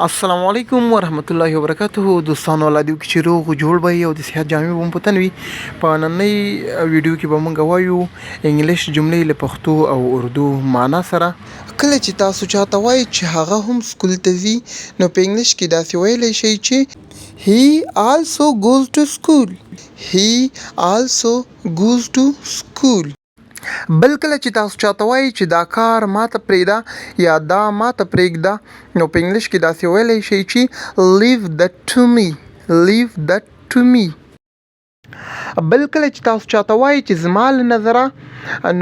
السلام علیکم ورحمت الله وبرکاته دوستانو الله دې وکړي چې روغ جوړ به او د صحت جامې به مو په تن وي. په نننۍ ویډیو کې به موږ وایو انګلیش جملې له پښتو او اردو معنا سره. کله چې تاسو چاته وایي چې هغه هم سکول ته ځي نو په انګلیش کې داسې ویلی شئ چې he also goes to school. he also goes to school. بل کله چې تاسو چاته وایي چې دا کار ماته پرېږده یا دا ماته پرېږده نو په انګلیش کې داسې ویلی شئ چې leave that to me. leave that to me. بل کله چې تاسو چاته وایي چې زما له نظره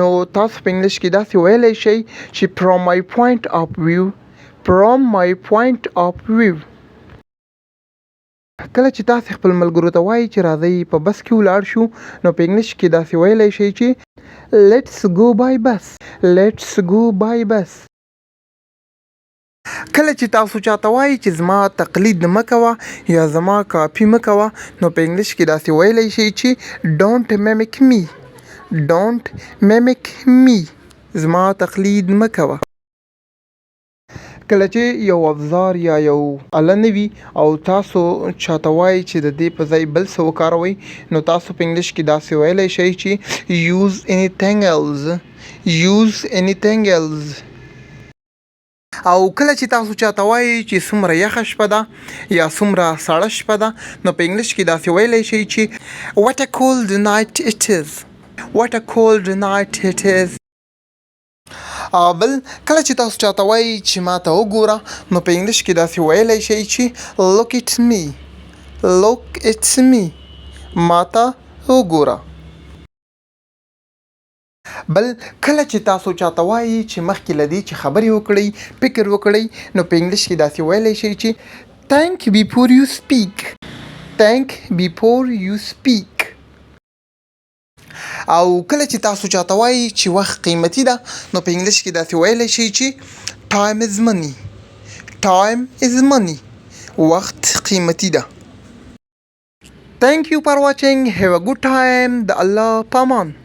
نو تاسو په انګلیش کې داسې ویلی شئ چې from my point of view. from my point of view. کله چې تاسو خپل ملګرو ته وایي چې راځئ په بس کې ولاړ شو نو په انګلیش کې داسې ویلی شئ چې let's go by bus. let's go by bus. کله چې تاسو چاته وایي چې زما تقلید مه کوه یا زما کاپي مه کوه نو په انګلیش کې داسې ویلی شئ چې don't mimic me. don't mimic me. زما تقلید مه کوه. کله چې یو افزار یا یو اله نه وي او تاسو چاته وایي چې د دې په ځای بل څه وکاروئ نو تاسو په انګلیش کې داسې ویلی شئ چې use anything else. use anything else. او کله چې تاسو چاته وایي چې څومره یخه شپه ده یا څومره سړه شپه ده نو په انګلیش کې داسې ویلی شئ چې what a cold night it is. what a cold night it is. بل کله چې تاسو چاته وایي چې ما ته وګوره نو په انګلیش کې داسې ویلی شئ چې look at me. look at me. ما ته وګوره. بل کله چې تاسو چاته وایي چې مخکې له دې چې خبرې وکړئ فکر وکړئ نو په انګلیش کې داسې ویلی شئ چې think before you speak. think before you speak. او کله چې تاسو چاته وایي چې وخت قیمتي ده نو په انګلیش کې داسې ویلی شئ چې time is money. time is money. وخت قیمتي ده. Thank you for watching. Have a good time. د الله پامان.